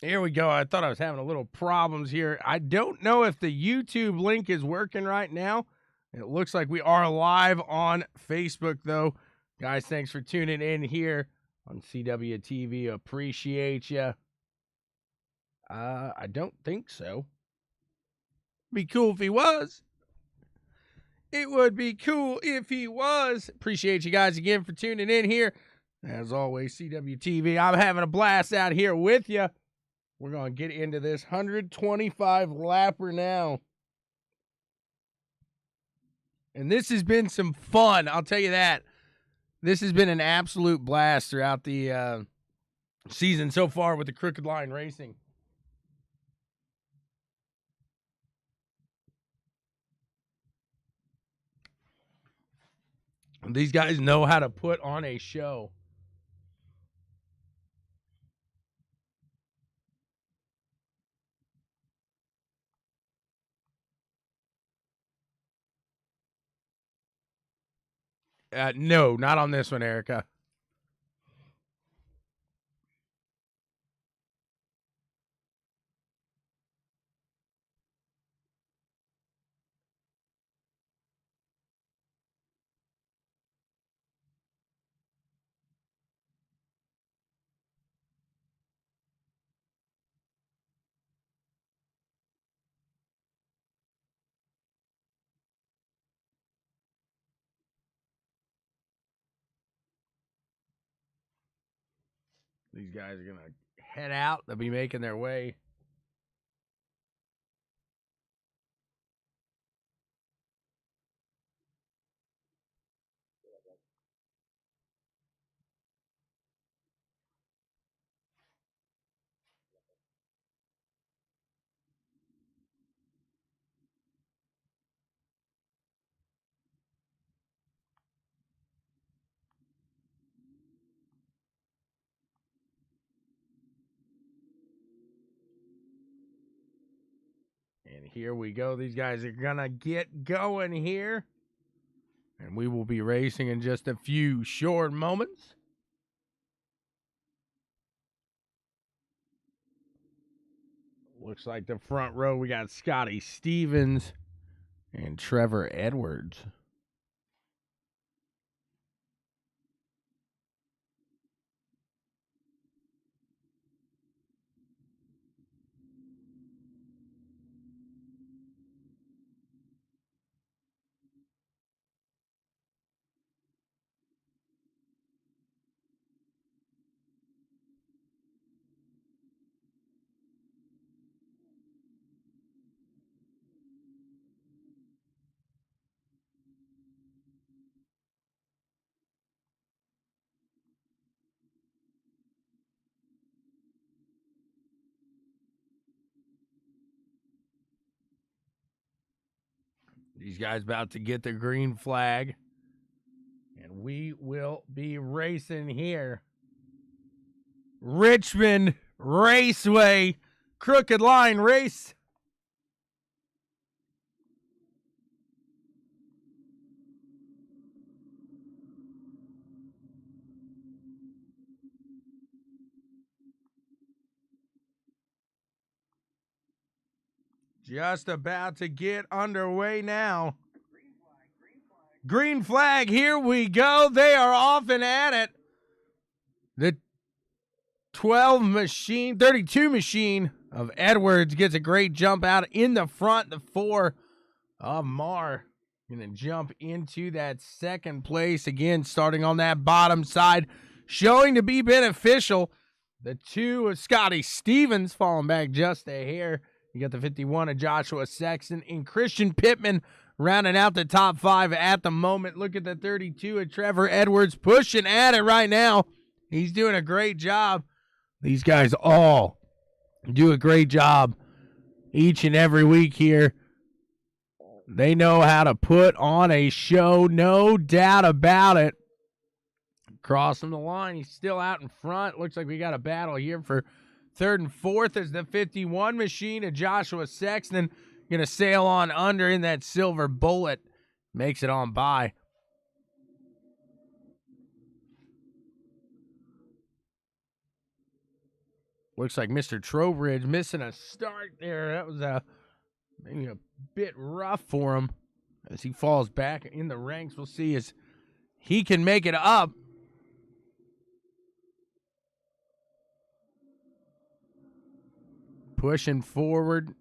Here we go. I thought I was having a little problems here. I don't know if the YouTube link is working right now. It looks like we are live on Facebook, though. Guys, thanks for tuning in here on CWTV. Appreciate you. I don't think so. Be cool if he was. It would be cool if he was. Appreciate you guys again for tuning in here. As always, CWTV. I'm having a blast out here with you. We're going to get into this 125 lapper now. And this has been some fun, I'll tell you that. This has been an absolute blast throughout the season so far with the Crooked Line Racing. These guys know how to put on a show. No, not on this one, Erica. These guys are going to head out. They'll be making their way. And here we go. These guys are going to get going here. And we will be racing in just a few short moments. Looks like the front row, we got Scotty Stevens and Trevor Edwards. These guys about to get the green flag. And we will be racing here. Richmond Raceway, Crooked Line Race. Just about to get underway now. Green flag, here we go. They are off and at it. The 32 machine of Edwards gets a great jump out in the front. The 4 of Marr going to jump into that second place. Again, starting on that bottom side, showing to be beneficial. The 2 of Scotty Stevens falling back just a hair. You got the 51 of Joshua Sexton and Christian Pittman rounding out the top 5 at the moment. Look at the 32 of Trevor Edwards pushing at it right now. He's doing a great job. These guys all do a great job each and every week here. They know how to put on a show, no doubt about it. Crossing the line, he's still out in front. Looks like we got a battle here for 3rd and 4th as the 51 machine of Joshua Sexton going to sail on under in that silver bullet. Makes it on by. Looks like Mr. Trowbridge missing a start there. That was maybe a bit rough for him as he falls back in the ranks. We'll see as he can make it up. Pushing forward,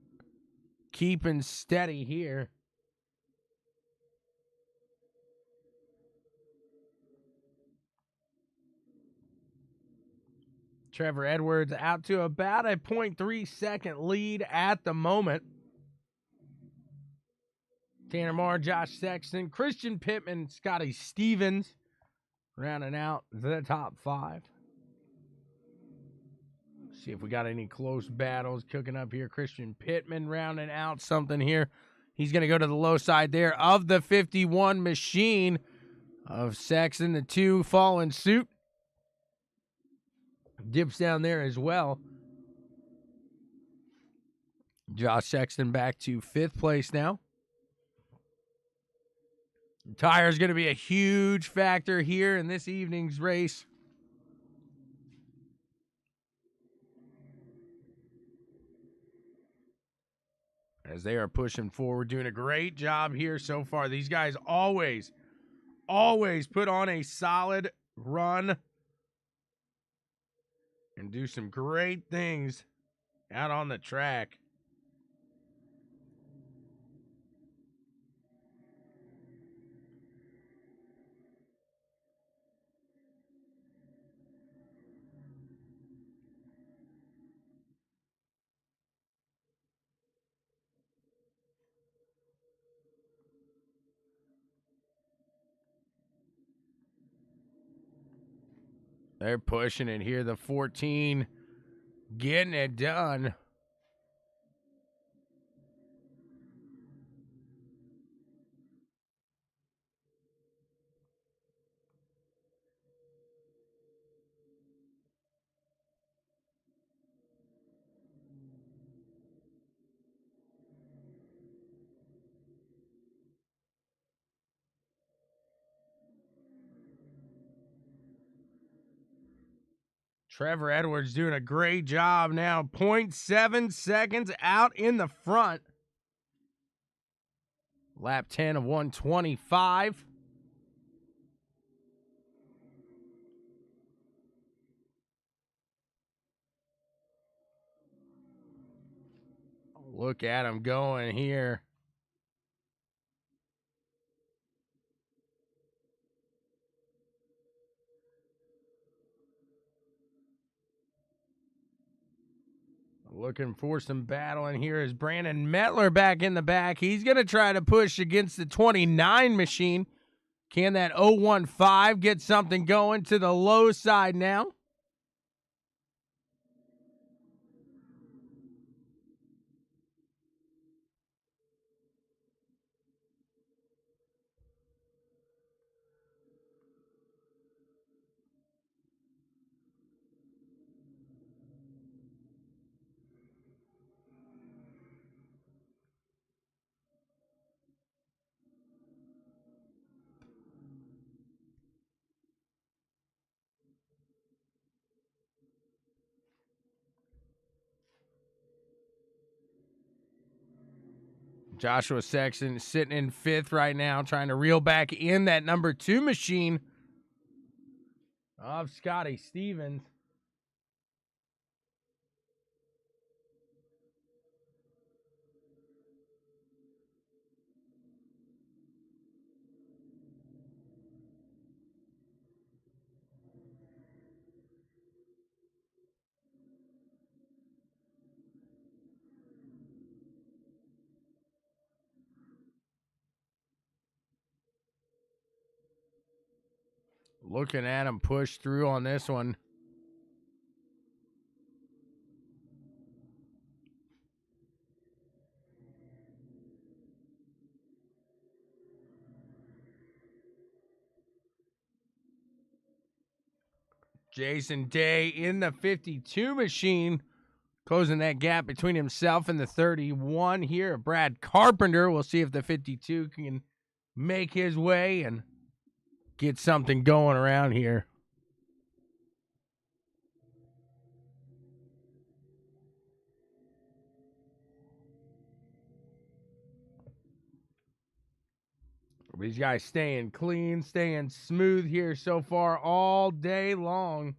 keeping steady here. Trevor Edwards out to about a 0.3 second lead at the moment. Tanner Moore, Josh Sexton, Christian Pittman, Scotty Stevens rounding out the top 5. See if we got any close battles cooking up here. Christian Pittman rounding out something here. He's going to go to the low side there of the 51 machine of Sexton. The 2 fall in suit. Dips down there as well. Josh Sexton back to 5th place now. Tire is going to be a huge factor here in this evening's race. As they are pushing forward, doing a great job here so far. These guys always put on a solid run and do some great things out on the track. They're pushing it here. The 14 getting it done. Trevor Edwards doing a great job now. 0.7 seconds out in the front. Lap 10 of 125. Look at him going here. Looking for some battle in here is Brandon Metler back in the back. He's going to try to push against the 29 machine. Can that 015 get something going to the low side now? Joshua Sexton sitting in 5th right now, trying to reel back in that number 2 machine of Scotty Stevens. Looking at him push through on this one. Jason Day in the 52 machine, closing that gap between himself and the 31 here. Brad Carpenter. We'll see if the 52 can make his way and get something going around here. These guys staying clean, staying smooth here so far all day long.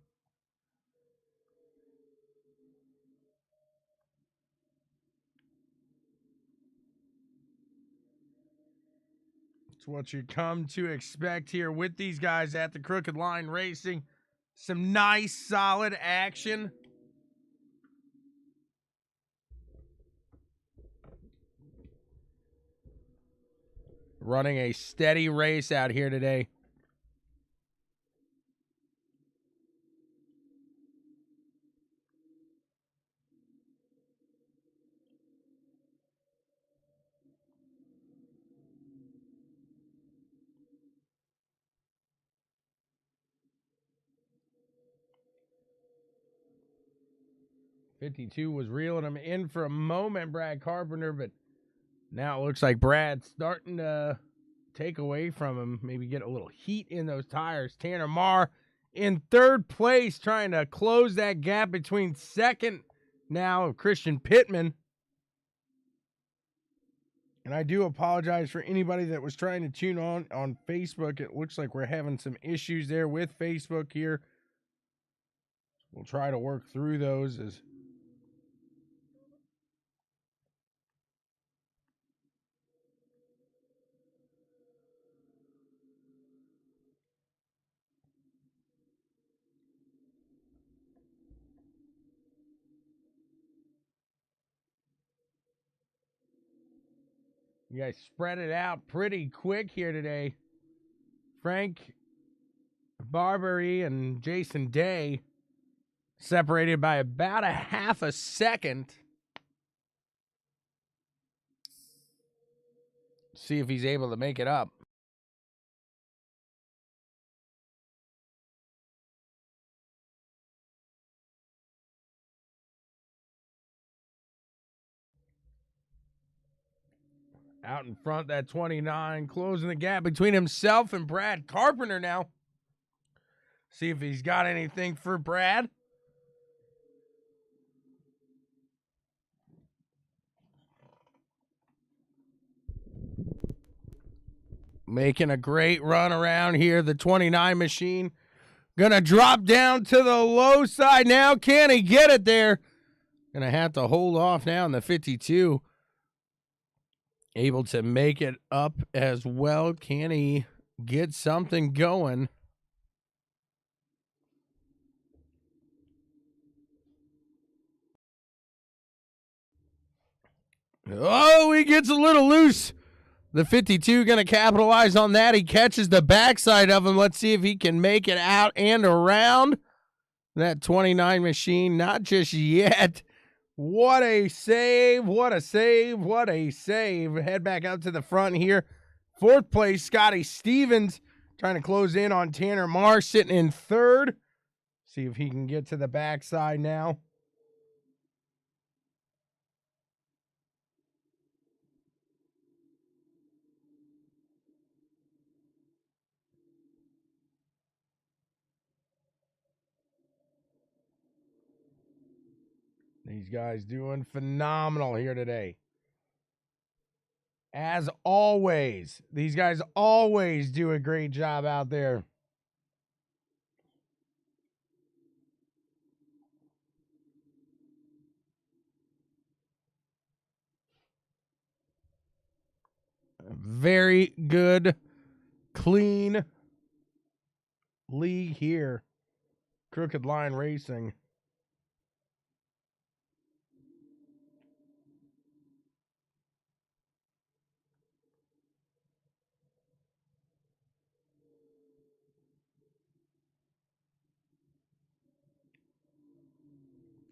It's what you come to expect here with these guys at the Crooked Line Racing. Some nice, solid action. Running a steady race out here today. .52 was reeling him in for a moment, Brad Carpenter, but now it looks like Brad's starting to take away from him, maybe get a little heat in those tires. Tanner Marr in third place, trying to close that gap between second now of Christian Pittman. And I do apologize for anybody that was trying to tune on Facebook. It looks like we're having some issues there with Facebook here. We'll try to work through those as you guys spread it out pretty quick here today. Frank Barbary and Jason Day separated by about a half a second. See if he's able to make it up. Out in front, that 29, closing the gap between himself and Brad Carpenter now. See if he's got anything for Brad. Making a great run around here. The 29 machine gonna drop down to the low side now. Can he get it there? Gonna have to hold off now in the 52. Able to make it up as well. Can he get something going? Oh, he gets a little loose. The 52 going to capitalize on that. He catches the backside of him. Let's see if he can make it out and around. That 29 machine, not just yet. What a save, what a save, what a save. Head back out to the front here. Fourth place, Scotty Stevens trying to close in on Tanner Marr, sitting in third. See if he can get to the backside now. These guys doing phenomenal here today. As always, these guys always do a great job out there. Very good, clean league here. Crooked Line Racing.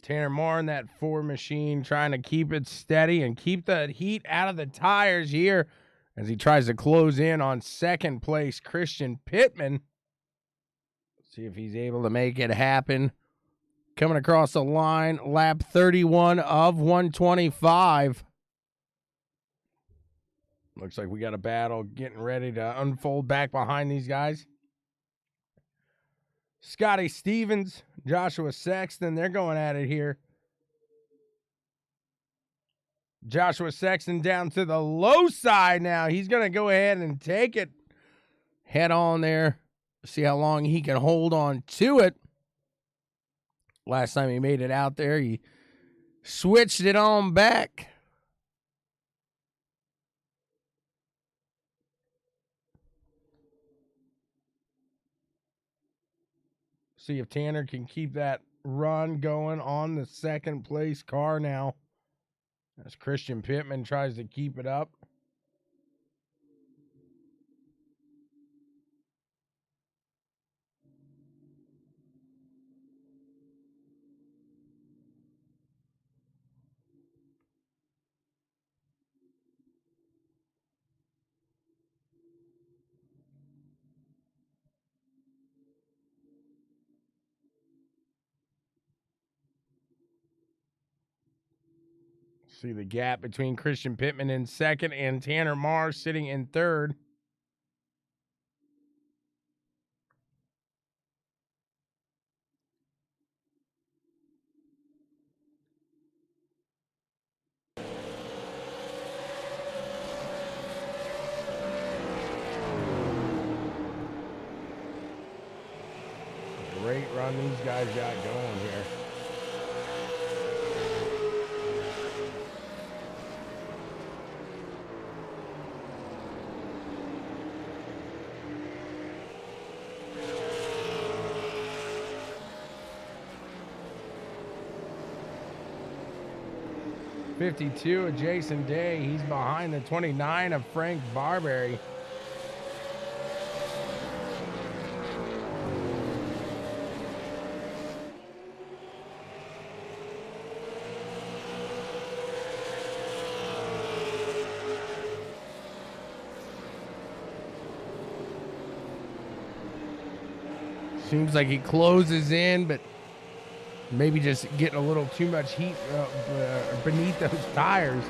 Tanner Marr in that 4 machine trying to keep it steady and keep the heat out of the tires here as he tries to close in on second place Christian Pittman. See if he's able to make it happen. Coming across the line, lap 31 of 125. Looks like we got a battle getting ready to unfold back behind these guys. Scotty Stevens, Joshua Sexton, they're going at it here. Joshua Sexton down to the low side now. He's going to go ahead and take it head on there. See how long he can hold on to it. Last time he made it out there, he switched it on back. See if Tanner can keep that run going on the second place car now, as Christian Pittman tries to keep it up. See the gap between Christian Pittman in second and Tanner Marr sitting in third. Great run these guys got going here. '52 of Jason Day. He's behind the 29 of Frank Barberry. Seems like he closes in, but maybe just getting a little too much heat beneath those tires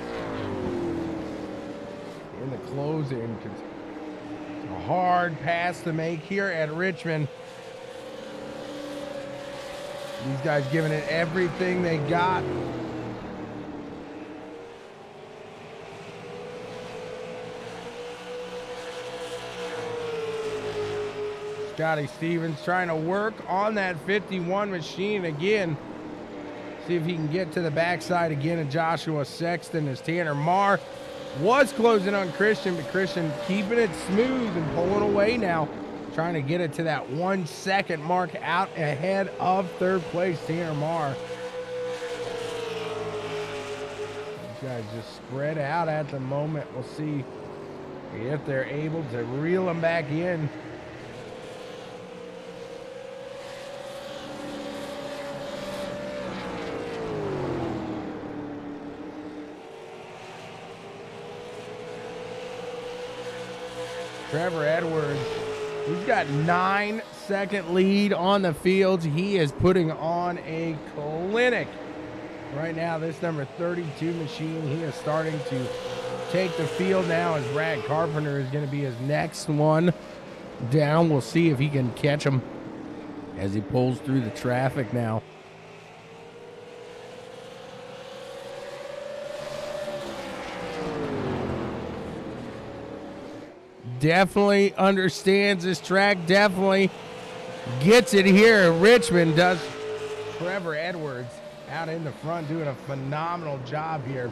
in the closing. It's a hard pass to make here at Richmond. These guys giving it everything they got. Scotty Stevens trying to work on that 51 machine again. See if he can get to the backside again of Joshua Sexton, as Tanner Marr was closing on Christian, but Christian keeping it smooth and pulling away now, trying to get it to that 1 second mark out ahead of third place, Tanner Marr. These guys just spread out at the moment. We'll see if they're able to reel them back in. Trevor Edwards, he's got 9-second lead on the field. He is putting on a clinic. Right now, this number 32 machine, he is starting to take the field now, as Brad Carpenter is going to be his next one down. We'll see if he can catch him as he pulls through the traffic now. Definitely understands this track, definitely gets it here. Richmond does. Trevor Edwards out in the front doing a phenomenal job here.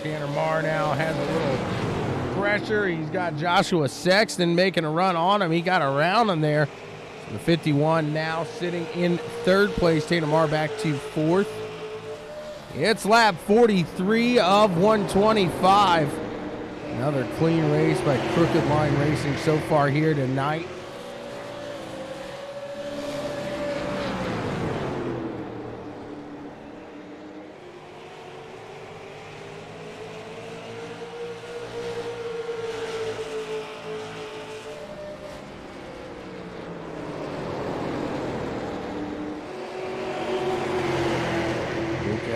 Tanner Marr now has a little pressure. He's got Joshua Sexton making a run on him. He got around him there. So the 51 now sitting in third place. Tanner Marr back to fourth. It's lap 43 of 125. Another clean race by Crooked Line Racing so far here tonight.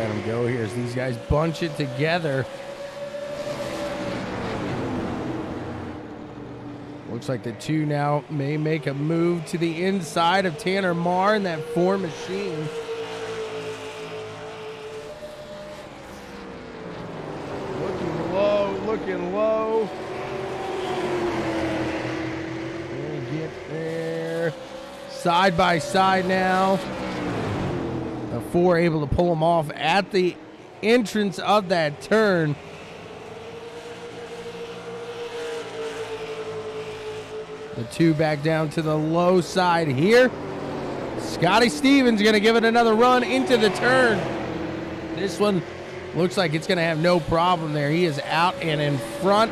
let them go here as these guys bunch it together. Looks like the two now may make a move to the inside of Tanner Marr in that 4 machine. Looking low. Gonna get there. Side by side now. The 4 able to pull them off at the entrance of that turn. The 2 back down to the low side here. Scotty Stevens going to give it another run into the turn. This one looks like it's going to have no problem there. He is out and in front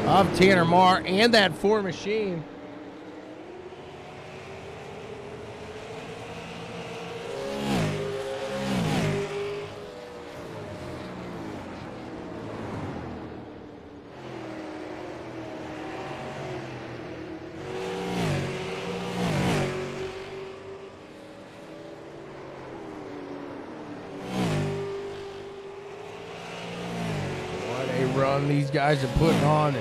of Tanner Marr and that 4 machine. Run these guys are putting on.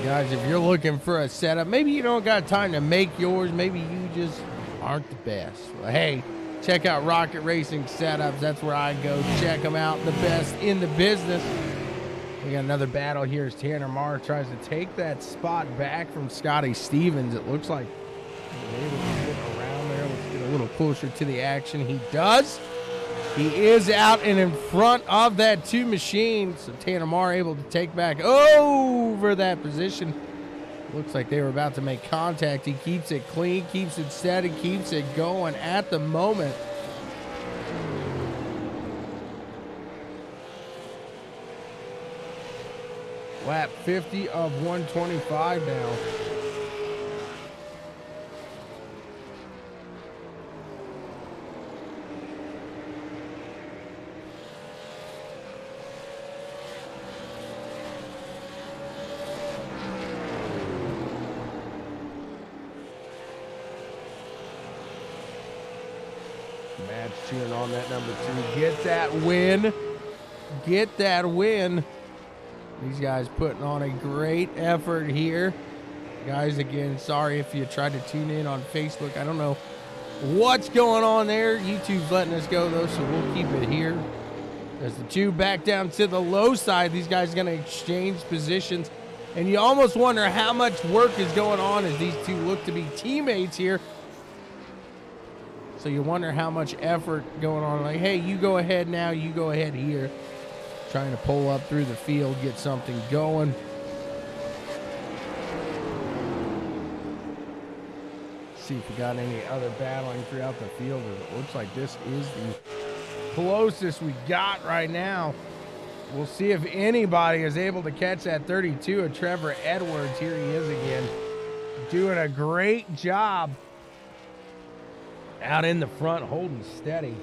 Guys, if you're looking for a setup, maybe you don't got time to make yours, maybe you just aren't the best. Well, hey, check out Rocket Racing Setups. That's where I go. Check them out. The best in the business. We got another battle here as Tanner Marr tries to take that spot back from Scotty Stevens. It looks like he's able to get around there. Let's get a little closer to the action. He does. He is out and in front of that 2 machine. So Tanner Marr able to take back over that position. Looks like they were about to make contact. He keeps it clean, keeps it steady, keeps it going at the moment. Lap 50 of 125 now. Madge cheering on that number 2. Get that win. Get that win. These guys putting on a great effort here. Guys, again, sorry if you tried to tune in on Facebook. I don't know what's going on there. YouTube's letting us go, though, so we'll keep it here. As the 2 back down to the low side, these guys are going to exchange positions. And you almost wonder how much work is going on as these 2 look to be teammates here. So you wonder how much effort going on. Like, hey, you go ahead now, you go ahead here. Trying to pull up through the field, get something going. See if we got any other battling throughout the field. It looks like this is the closest we got right now. We'll see if anybody is able to catch that 32 of Trevor Edwards. Here he is again, doing a great job out in the front, holding steady.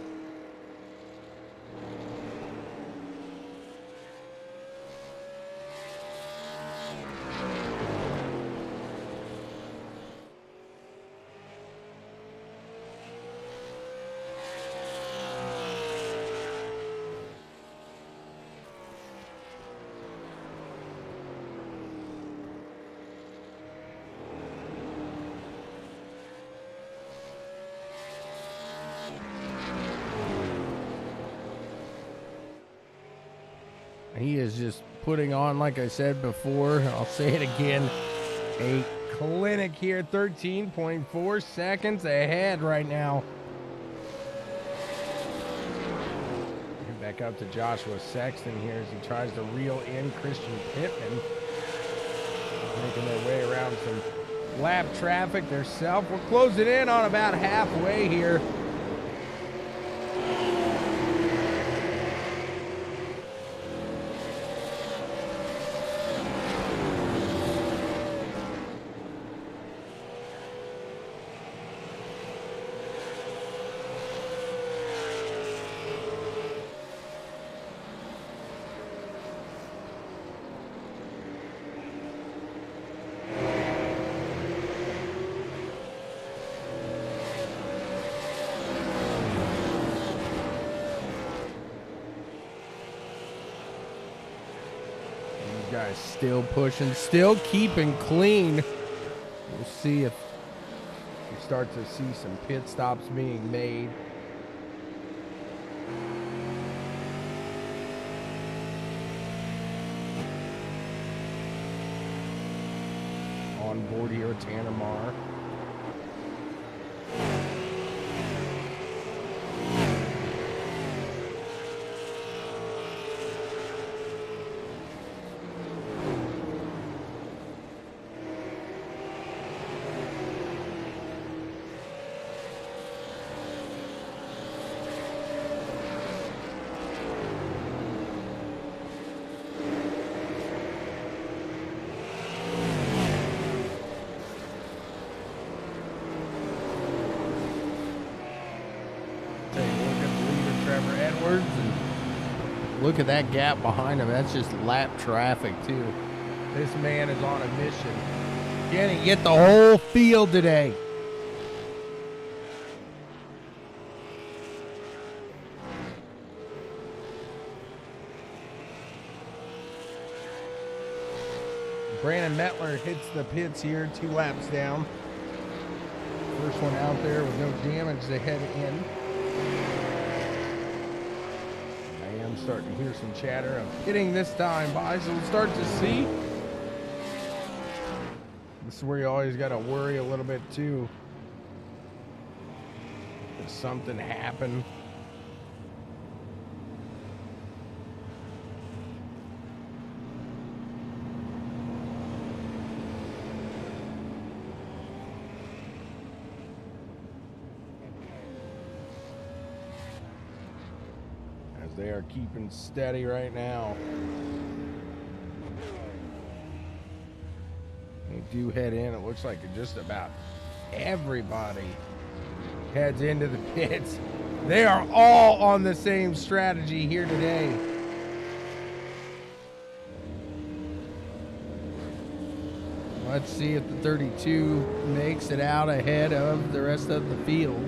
He is just putting on, like I said before, I'll say it again, a clinic here. 13.4 seconds ahead right now. Back up to Joshua Sexton here as he tries to reel in Christian Pittman. Making their way around some lap traffic themselves. We're closing in on about halfway here. guy's still pushing, still keeping clean. We'll see if we start to see some pit stops being made. On board here at Tanamar. Look at that gap behind him. That's just lap traffic, too. This man is on a mission. Can he get the whole field today? Brandon Mettler hits the pits here, 2 laps down. First one out there with no damage to head in. Starting to hear some chatter of hitting this time by, so we'll start to see. This is where you always got to worry a little bit too. If something happen. They are keeping steady right now. They do head in. It looks like just about everybody heads into the pits. They are all on the same strategy here today. Let's see if the 32 makes it out ahead of the rest of the field.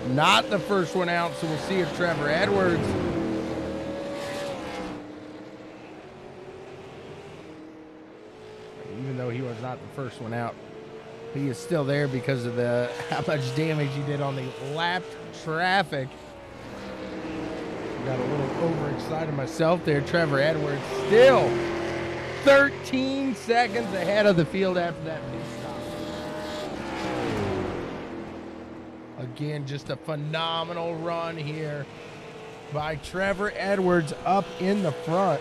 Not the first one out, so we'll see if Trevor Edwards even though he was not the first one out, he is still there because of the how much damage he did on the lapped traffic. Got a little overexcited myself there. Trevor Edwards still 13 seconds ahead of the field after that pit stop. Again, just a phenomenal run here by Trevor Edwards up in the front.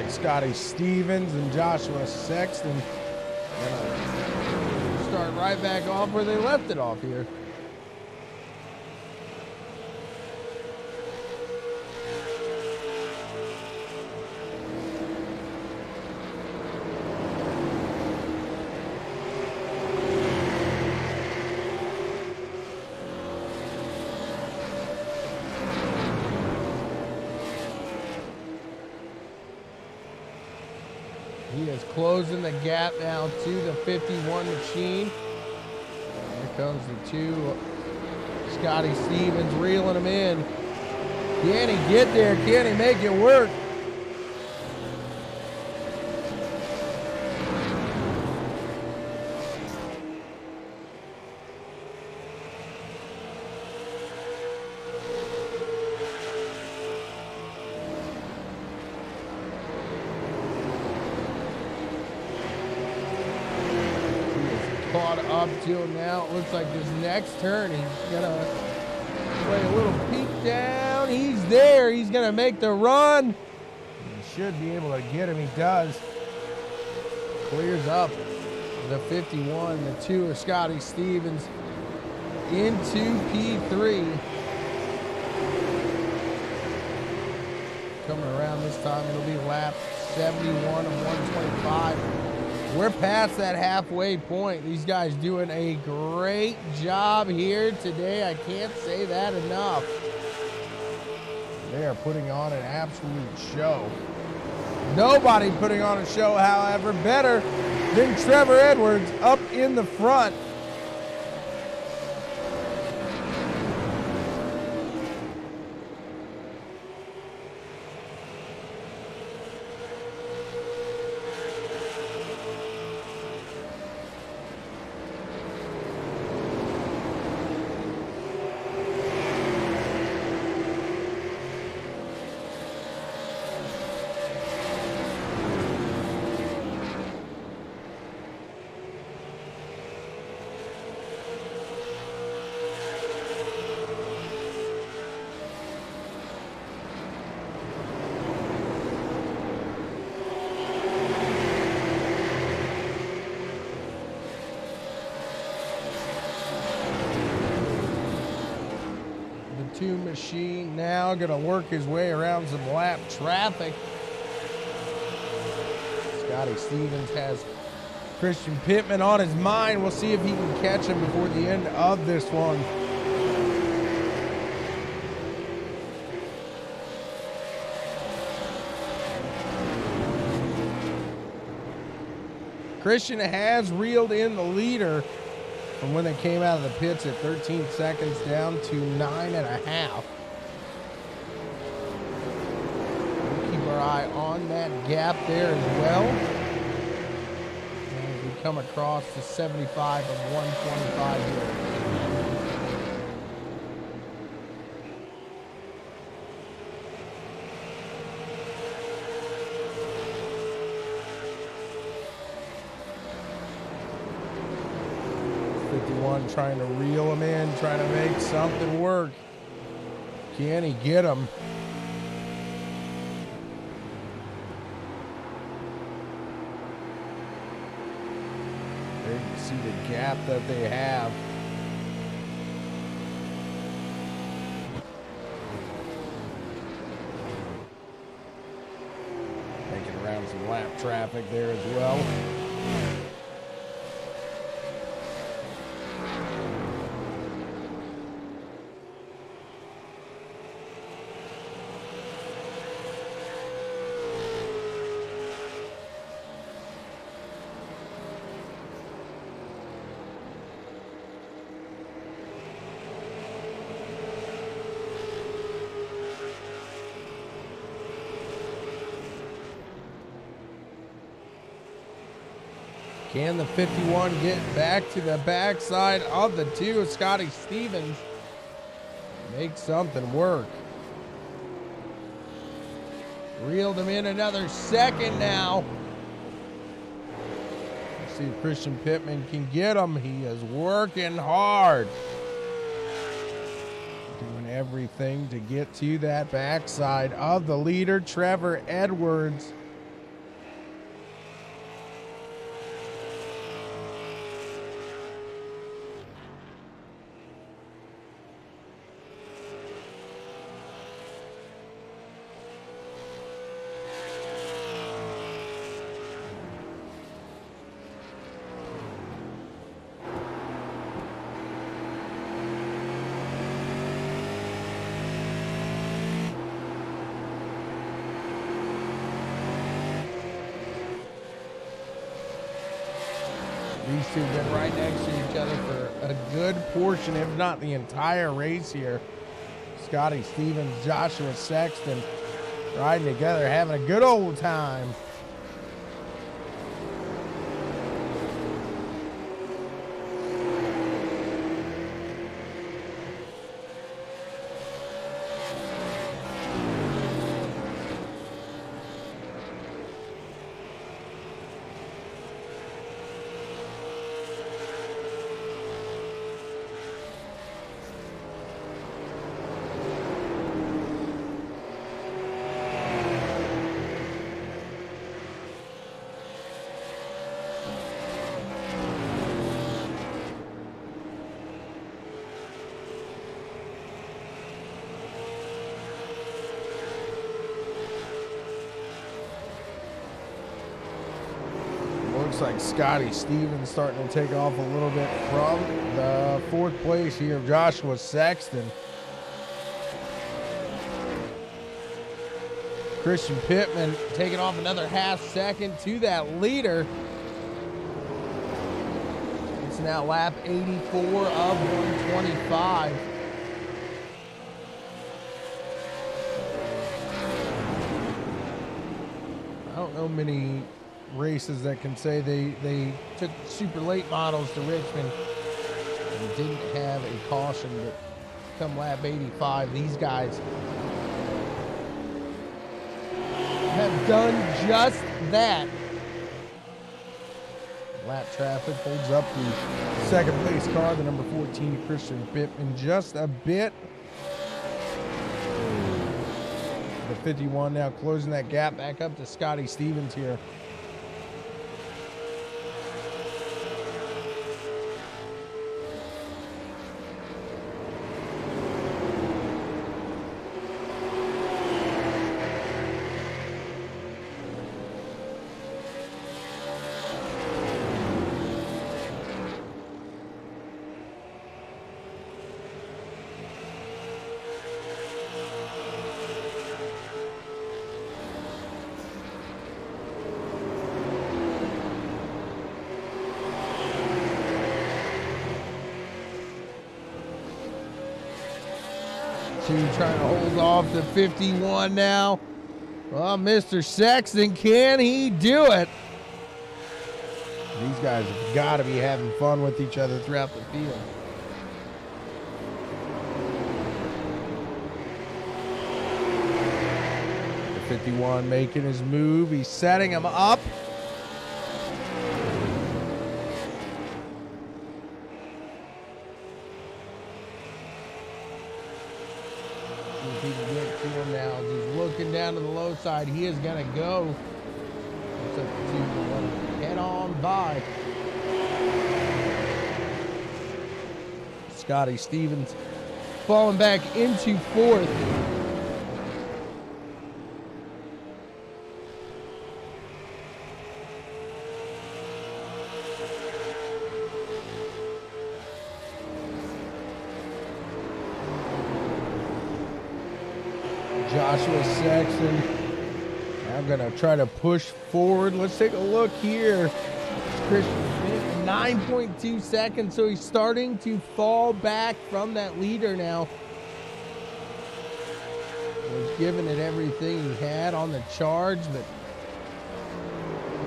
Scotty Stevens and Joshua Sexton start right back off where they left it off here. He is closing the gap now to the 51 machine. Here comes the 2. Scotty Stevens reeling him in. Can he get there? Can he make it work? Up to him now. It looks like this next turn he's gonna play a little peek down. He's there. He's gonna make the run. He should be able to get him. He does. Clears up the 51. The 2 of Scotty Stevens into P3. Coming around this time, it'll be lap 71 of 125. We're past that halfway point. These guys doing a great job here today. I can't say that enough. They are putting on an absolute show. Nobody putting on a show, however, better than Trevor Edwards up in the front. Two machine now gonna work his way around some lap traffic. Scotty Stevens has Christian Pittman on his mind. We'll see if he can catch him before the end of this one. Christian has reeled in the leader from when they came out of the pits at 13 seconds down to 9.5. We'll keep our eye on that gap there as well. As we come across to 75 of 125 here. Trying to reel him in, trying to make something work. Can he get him? There you can see the gap that they have. Making around some lap traffic there as well. Can the 51 get back to the backside of the two? Scotty Stevens make something work. Reeled him in another second now. Let's see if Christian Pittman can get him. He is working hard. Doing everything to get to that backside of the leader, Trevor Edwards. These two have been right next to each other for a good portion, if not the entire race here. Scotty Stevens, Joshua Sexton riding together, having a good old time. Looks like Scotty Stevens starting to take off a little bit from the 4th place here of Joshua Sexton. Christian Pittman taking off another half second to that leader. It's now lap 84 of 125. I don't know many races that can say they took super late models to Richmond and didn't have a caution, but come lap 85, these guys have done just that. Lap traffic holds up the 2nd place car, the number 14 Christian Pittman, just a bit. The 51 now closing that gap back up to Scotty Stevens here. Trying to hold off the 51 now. Well, Mr. Sexton, can he do it? These guys have got to be having fun with each other throughout the field. The 51 making his move. He's setting him up. Down to the low side, he is going to go. It's up to head on by. Scotty Stevens falling back into 4th. Joshua Sexton, I'm going to try to push forward. Let's take a look here. Christian 9.2 seconds, so he's starting to fall back from that leader now. Was giving it everything he had on the charge, but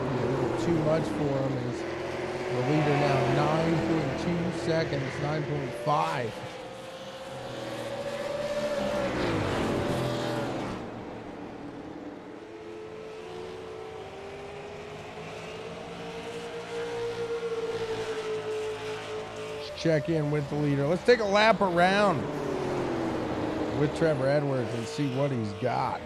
a little too much for him. Is the leader now 9.2 seconds, 9.5. Check in with the leader. Let's take a lap around with Trevor Edwards and see what he's got.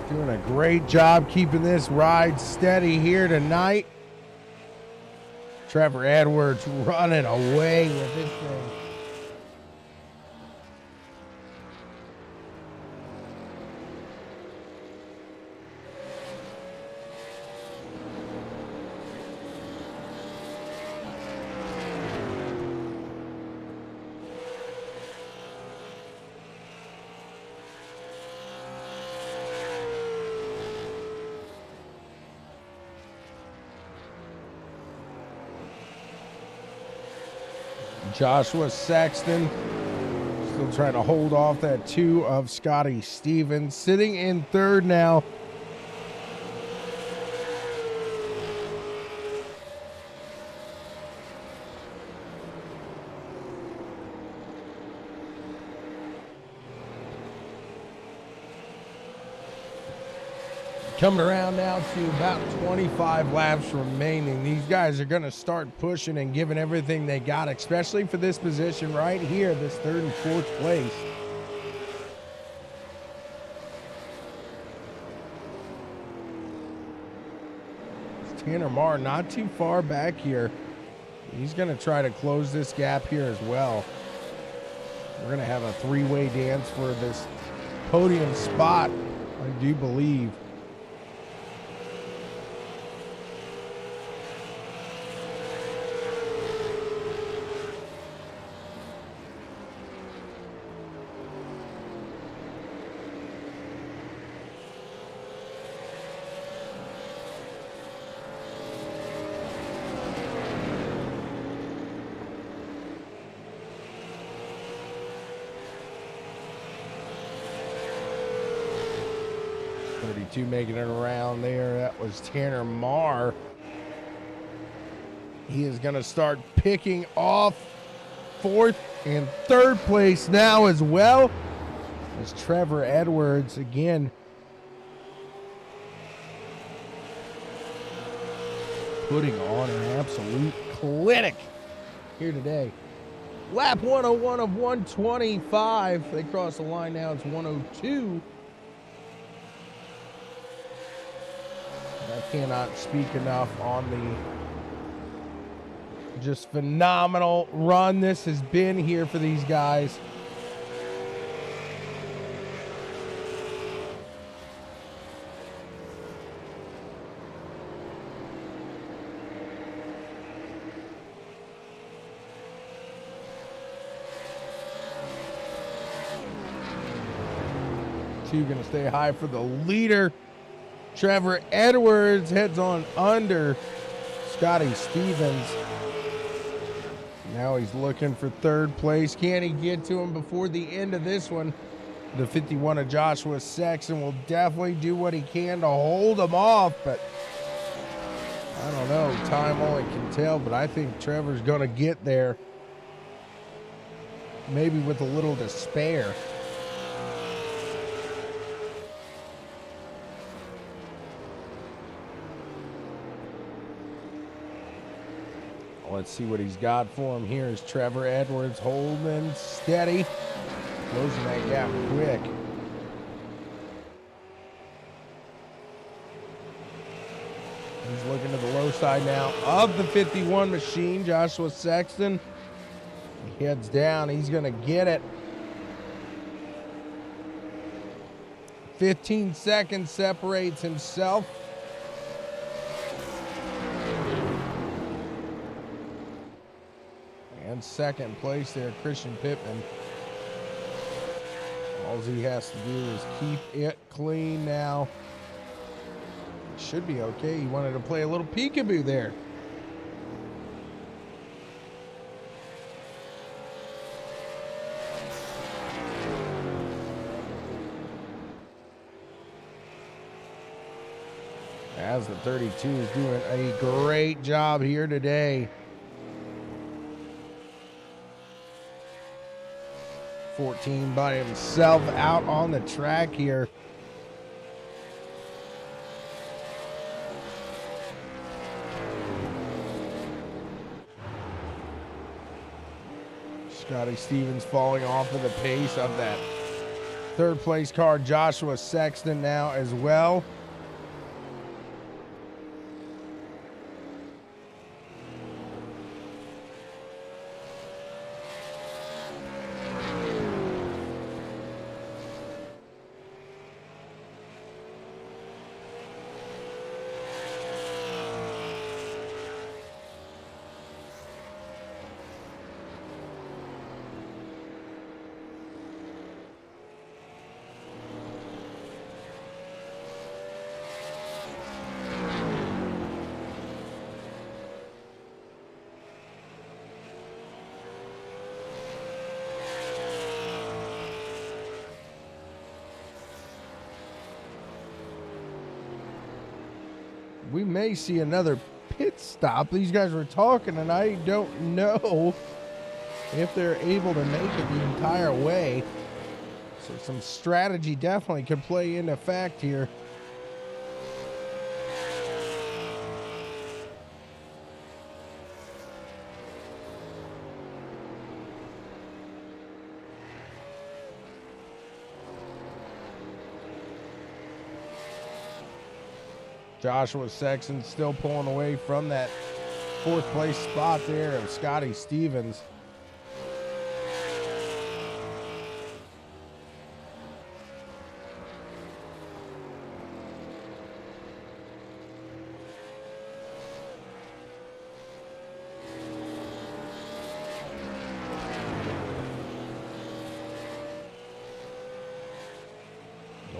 Doing a great job keeping this ride steady here tonight. Trevor Edwards running away with this thing. Joshua Sexton still trying to hold off that 2 of Scotty Stevens. Sitting in third now. Coming around now to about 25 laps remaining. These guys are going to start pushing and giving everything they got, especially for this position right here, this third and fourth place. Tanner Marr not too far back here. He's going to try to close this gap here as well. We're going to have a three-way dance for this podium spot, I do believe. Making it around there. That was Tanner Marr. He is going to start picking off fourth and third place now as well as Trevor Edwards again putting on an absolute clinic here today. Lap 101 of 125. They cross the line now. It's 102. I cannot speak enough on the just phenomenal run this has been here for these guys. Two going to stay high for the leader. Trevor Edwards heads on under Scotty Stevens. Now he's looking for third place. Can he get to him before the end of this one? The 51 of Joshua Sexton will definitely do what he can to hold him off, but I don't know. Time only can tell, but I think Trevor's going to get there. Maybe with a little despair. Let's see what he's got for him. Here is Trevor Edwards holding steady. Closing that gap quick. He's looking to the low side now of the 51 machine. Joshua Sexton. He heads down. He's going to get it. 15 seconds separates himself. And second place there, Christian Pittman. All he has to do is keep it clean now. Should be okay. He wanted to play a little peekaboo there. As the 32 is doing a great job here today. 14 by himself out on the track here. Scotty Stevens falling off of the pace of that third place car. Joshua Sexton now as well. we may see another pit stop. These guys were talking, and I don't know if they're able to make it the entire way. So some strategy definitely could play into effect here. Joshua Sexton still pulling away from that fourth place spot there of Scotty Stevens.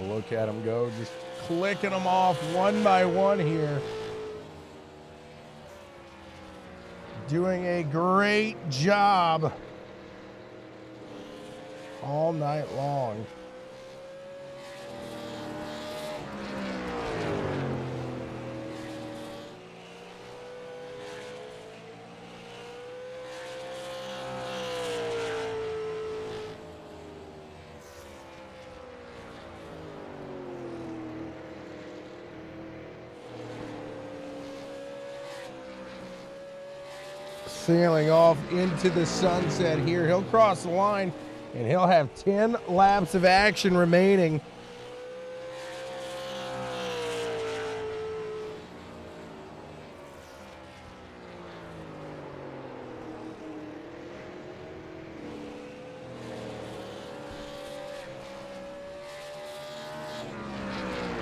Look at him go, just clicking them off one by one here. Doing a great job all night long. Sailing off into the sunset here. He'll cross the line and he'll have 10 laps of action remaining.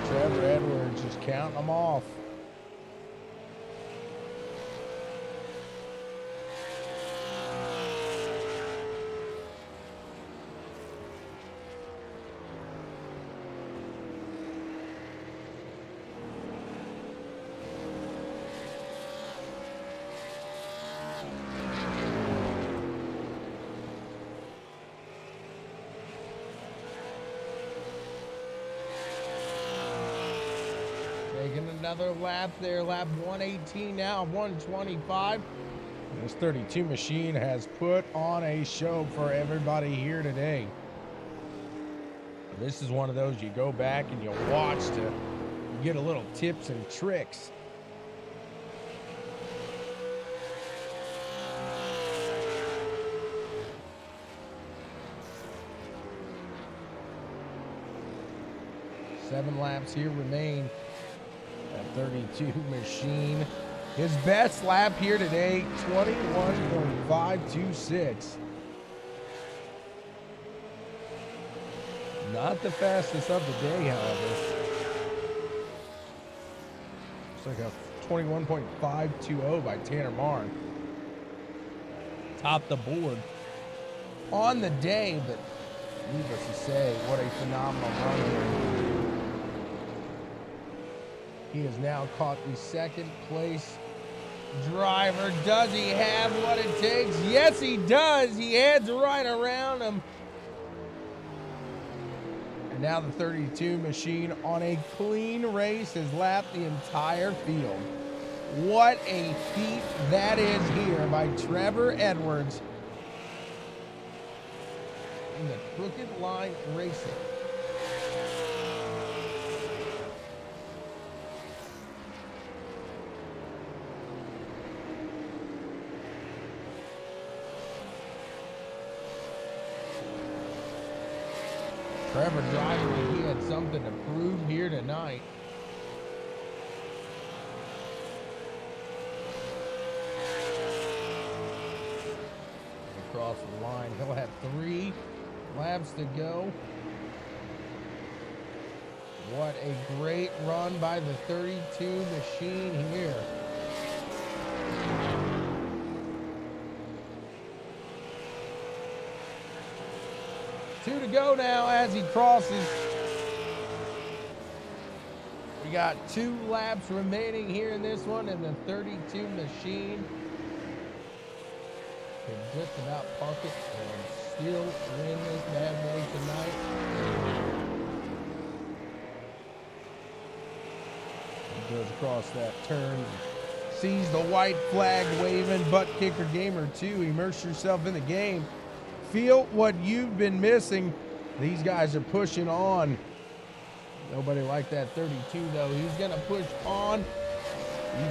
Trevor Edwards just counting them off. Taking another lap there, lap 118 now, 125. This 32 machine has put on a show for everybody here today. This is one of those you go back and you watch to get a little tips and tricks. Seven laps here remain. That 32 machine. His best lap here today, 21.526. Not the fastest of the day, however. It's like a 21.520 by Tanner Marn. Top the board on the day, but needless to say, what a phenomenal run here. He has now caught the second place driver. Does he have what it takes? Yes, he does. He heads right around him. And now the 32 machine on a clean race has lapped the entire field. What a feat that is here by Trevor Edwards in the Crooked Line Racing. Trevor driving like he had something to prove here tonight. Across the line, he'll have 3 laps to go. What a great run by the 32 machine here. Two to go now as he crosses. We got 2 laps remaining here in this one, and the 32 machine can just about park it and still win this bad boy tonight. Goes across that turn. Sees the white flag waving. ButtKicker Gamer 2. Immerse yourself in the game. Feel what you've been missing. These guys are pushing on. Nobody like that 32, though. He's going to push on. He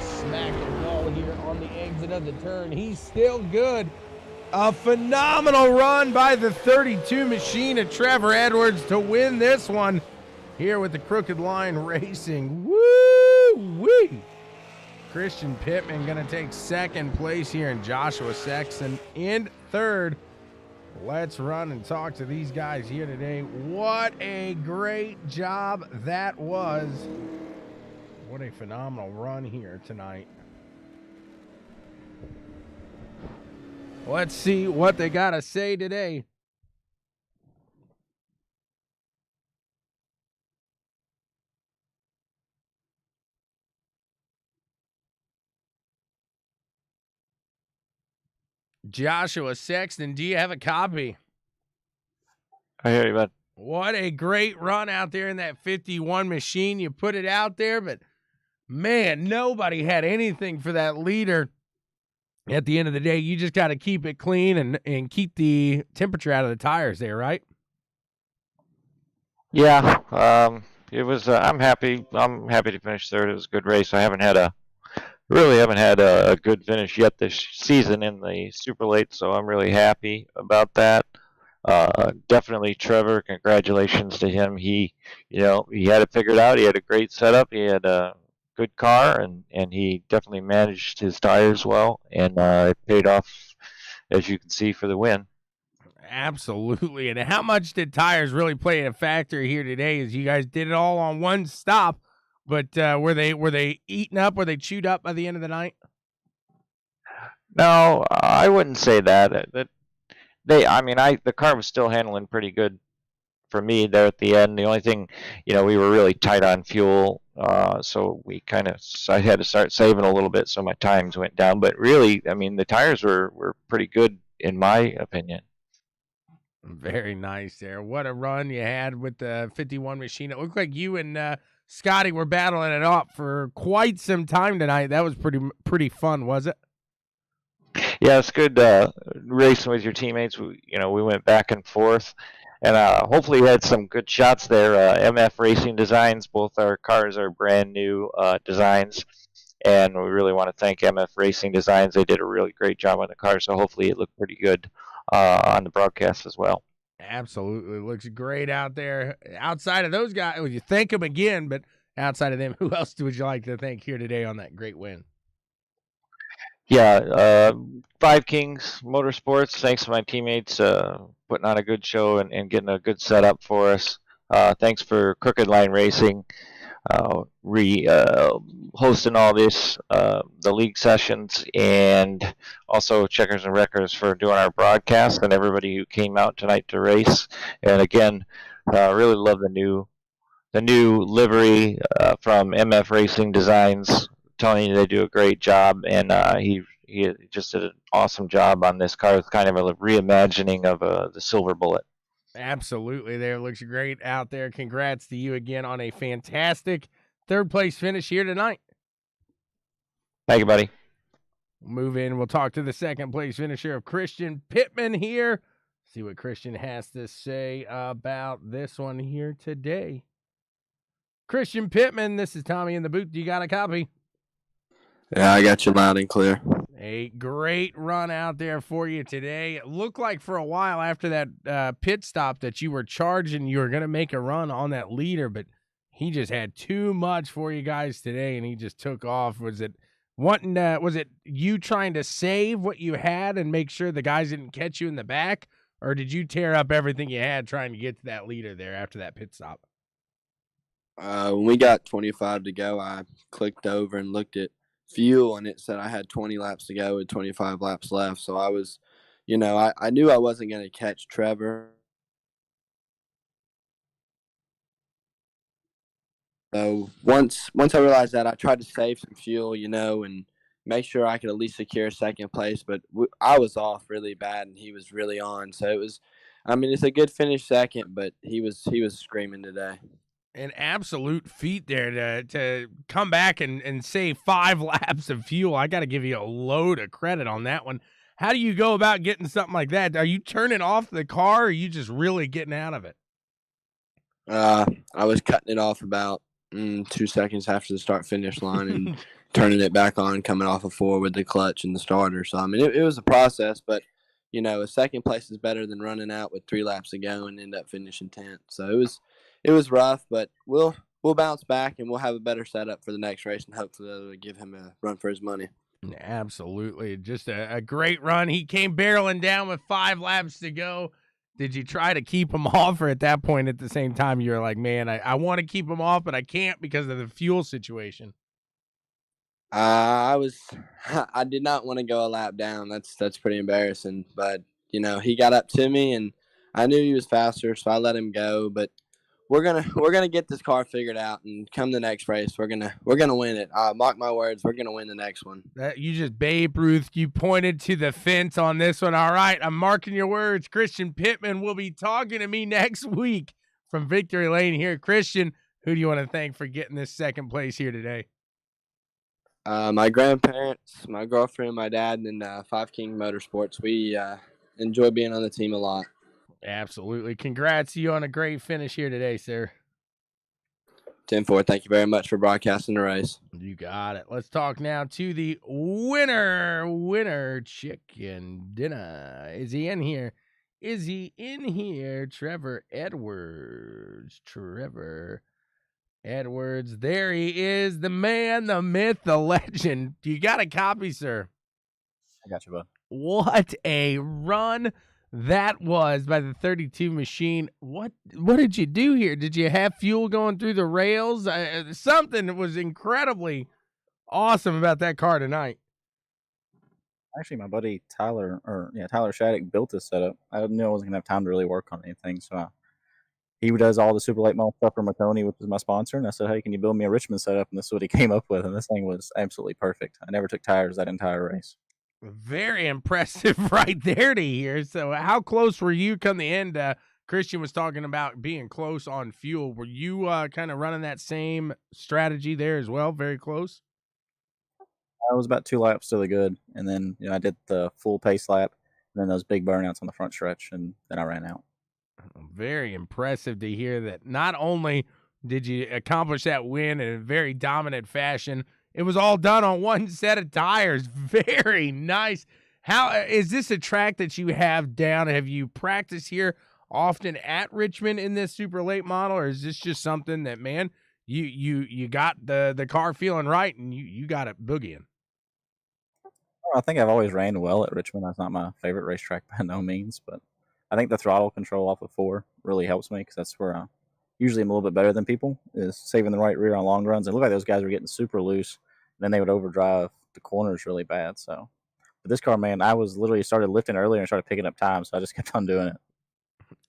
is smacking the ball here on the exit of the turn. He's still good. A phenomenal run by the 32 machine of Trevor Edwards to win this one here with the Crooked Line Racing. Woo-wee! Christian Pittman going to take second place here, and Joshua Sexton in third. Let's run and talk to these guys here today. What a great job that was. What a phenomenal run here tonight. Let's see what they got to say today. Joshua Sexton, do you have a copy? I hear you, bud. What a great run out there in that 51 machine. You put it out there, but man, nobody had anything for that leader. At the end of the day, you just got to keep it clean and keep the temperature out of the tires there, right? Yeah, it was. I'm happy. I'm happy to finish third. It was a good race. I haven't had a good finish yet this season in the super late, so I'm really happy about that. Definitely Trevor, congratulations to him. He had it figured out. He had a great setup. He had a good car, and he definitely managed his tires well, and it paid off, as you can see, for the win. Absolutely. And how much did tires really play a factor here today, as you guys did it all on one stop? But were they eaten up? Were they chewed up by the end of the night? No, I wouldn't say that. The car was still handling pretty good for me there at the end. The only thing, we were really tight on fuel, so I had to start saving a little bit, so my times went down. But really, the tires were pretty good in my opinion. Very nice there. What a run you had with the 51 machine. It looked like you and Scotty were battling it up for quite some time tonight. That was pretty fun, was it? Yeah, it's good racing with your teammates. We went back and forth, and hopefully we had some good shots there. MF Racing Designs, both our cars are brand new designs, and we really want to thank MF Racing Designs. They did a really great job on the car, so hopefully it looked pretty good on the broadcast as well. Absolutely. Looks great out there. Outside of those guys, you thank them again, but outside of them, who else would you like to thank here today on that great win? Yeah, Five Kings Motorsports, thanks to my teammates putting on a good show and getting a good setup for us. Thanks for Crooked Line Racing hosting all this, the league sessions, and also Checkers and Wreckers for doing our broadcast, and everybody who came out tonight to race. And again, really love the new livery from MF Racing Designs. Telling you they do a great job, and he just did an awesome job on this car. It's kind of a reimagining of the Silver Bullet. Absolutely. There looks great out there. Congrats to you again on a fantastic third place finish here tonight. Thank you, buddy. We'll move in. We'll talk to the second place finisher of Christian Pittman here. See what Christian has to say about this one here today. Christian Pittman, this is Tommy in the booth. You got a copy? Yeah, I got you loud and clear. A great run out there for you today. It looked like for a while after that pit stop that you were charging, you were going to make a run on that leader, but he just had too much for you guys today, and he just took off. Was it you trying to save what you had and make sure the guys didn't catch you in the back, or did you tear up everything you had trying to get to that leader there after that pit stop? When we got 25 to go, I clicked over and looked at fuel, and it said I had 20 laps to go with 25 laps left. So I was, I knew I wasn't going to catch Trevor. So once I realized that, I tried to save some fuel, and make sure I could at least secure second place. But I was off really bad, and he was really on. So it was, it's a good finish second, but he was screaming today. An absolute feat there to come back and save 5 laps of fuel. I got to give you a load of credit on that one. How do you go about getting something like that? Are you turning off the car, or are you just really getting out of it? I was cutting it off about 2 seconds after the start-finish line and turning it back on, coming off of 4 with the clutch and the starter. So, I mean, it was a process, but, you know, a second place is better than running out with 3 laps to go and end up finishing 10th. So it was rough, but we'll bounce back and we'll have a better setup for the next race, and hopefully that'll give him a run for his money. Absolutely. Just a great run. He came barreling down with 5 laps to go. Did you try to keep him off, or at that point at the same time you were like, man, I want to keep him off, but I can't because of the fuel situation? I did not want to go a lap down. That's pretty embarrassing. But, you know, he got up to me and I knew he was faster, so I let him go. But we're gonna get this car figured out, and come the next race, we're gonna win it. Mark my words, we're gonna win the next one. You just Babe Ruth. You pointed to the fence on this one. All right, I'm marking your words. Christian Pittman will be talking to me next week from Victory Lane here. Christian, who do you want to thank for getting this second place here today? My grandparents, my girlfriend, my dad, and Five King Motorsports. We enjoy being on the team a lot. Absolutely. Congrats to you on a great finish here today, sir. 10-4. Thank you very much for broadcasting the race. You got it. Let's talk now to the winner chicken dinner. Is he in here? Trevor Edwards. There he is, the man, the myth, the legend. You got a copy, sir? I got you, bud. What a run that was by the 32 machine. What did you do here? Did you have fuel going through the rails? Something was incredibly awesome about that car tonight. Actually, my buddy Tyler Shattuck built this setup. I knew I wasn't going to have time to really work on anything, so he does all the super late model stuff for Maconi, which is my sponsor, and I said, hey, can you build me a Richmond setup? And this is what he came up with, and this thing was absolutely perfect. I never took tires that entire race. Very impressive right there to hear. So how close were you come the end? Christian was talking about being close on fuel. Were you kind of running that same strategy there as well? Very close? I was about 2 laps to the good, and then I did the full pace lap, and then those big burnouts on the front stretch, and then I ran out. Very impressive to hear that not only did you accomplish that win in a very dominant fashion, it was all done on one set of tires. Very nice. How is this a track that you have down? Have you practiced here often at Richmond in this super late model, or is this just something that, man, you got the car feeling right and you got it boogieing? I think I've always ran well at Richmond. That's not my favorite racetrack by no means, but I think the throttle control off of 4 really helps me, because that's where usually I'm a little bit better than people, is saving the right rear on long runs. And it looked like those guys were getting super loose, and then they would overdrive the corners really bad. So, but this car, man, I was literally started lifting earlier and started picking up time, so I just kept on doing it.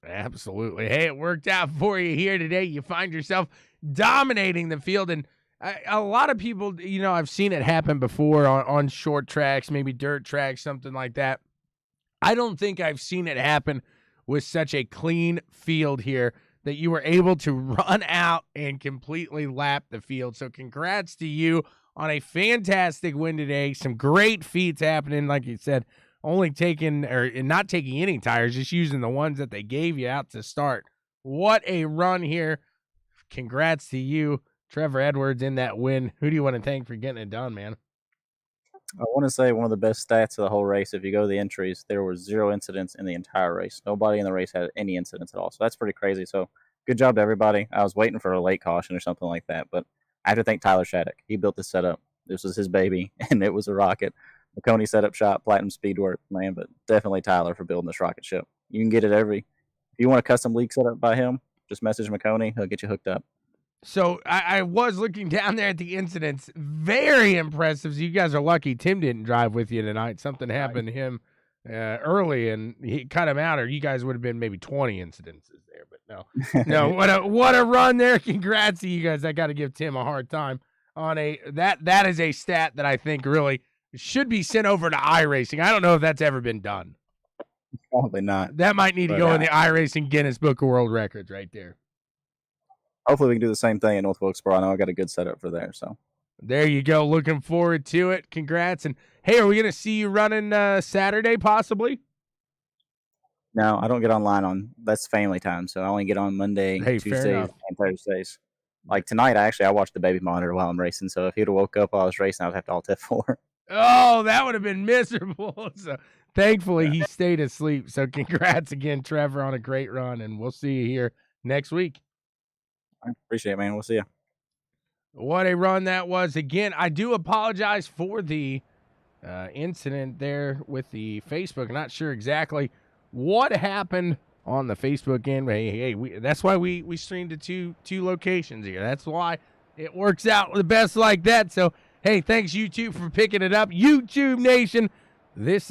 Absolutely. Hey, it worked out for you here today. You find yourself dominating the field, and a lot of people, I've seen it happen before on short tracks, maybe dirt tracks, something like that. I don't think I've seen it happen with such a clean field here that you were able to run out and completely lap the field. So congrats to you on a fantastic win today. Some great feats happening, like you said, not taking any tires, just using the ones that they gave you out to start. What a run here. Congrats to you, Trevor Edwards, in that win. Who do you want to thank for getting it done, man? I want to say one of the best stats of the whole race, if you go to the entries, there were 0 incidents in the entire race. Nobody in the race had any incidents at all. So that's pretty crazy. So good job to everybody. I was waiting for a late caution or something like that, but I have to thank Tyler Shattuck. He built this setup. This was his baby, and it was a rocket. Maconi setup shop, Platinum Speedwork, man, but definitely Tyler for building this rocket ship. You can get it if you want a custom league setup by him, just message Maconi. He'll get you hooked up. So I was looking down there at the incidents. Very impressive. So you guys are lucky Tim didn't drive with you tonight. Something happened to him early, and he cut him out, or you guys would have been maybe 20 incidences there. But no, what a run there. Congrats to you guys. I got to give Tim a hard time on that is a stat that I think really should be sent over to iRacing. I don't know if that's ever been done. Probably not. That might need to go in the iRacing Guinness Book of World Records right there. hopefully we can do the same thing in North Wilkesboro. I know I got a good setup for there. So there you go. Looking forward to it. Congrats. And hey, are we going to see you running Saturday possibly? no, I don't get online on that's family time. So I only get on Monday, Tuesdays, and Thursdays. Like tonight, I watched the baby monitor while I'm racing. So if he'd have woke up while I was racing, I would have to alt F4. Oh, that would have been miserable. So thankfully he stayed asleep. So congrats again, Trevor, on a great run, and we'll see you here next week. I appreciate it, man. We'll see you. What a run that was. Again, I do apologize for the incident there with the Facebook. I'm not sure exactly what happened on the Facebook end. Hey, that's why we streamed to two locations here. That's why it works out the best like that. So, hey, thanks YouTube for picking it up. YouTube Nation, this is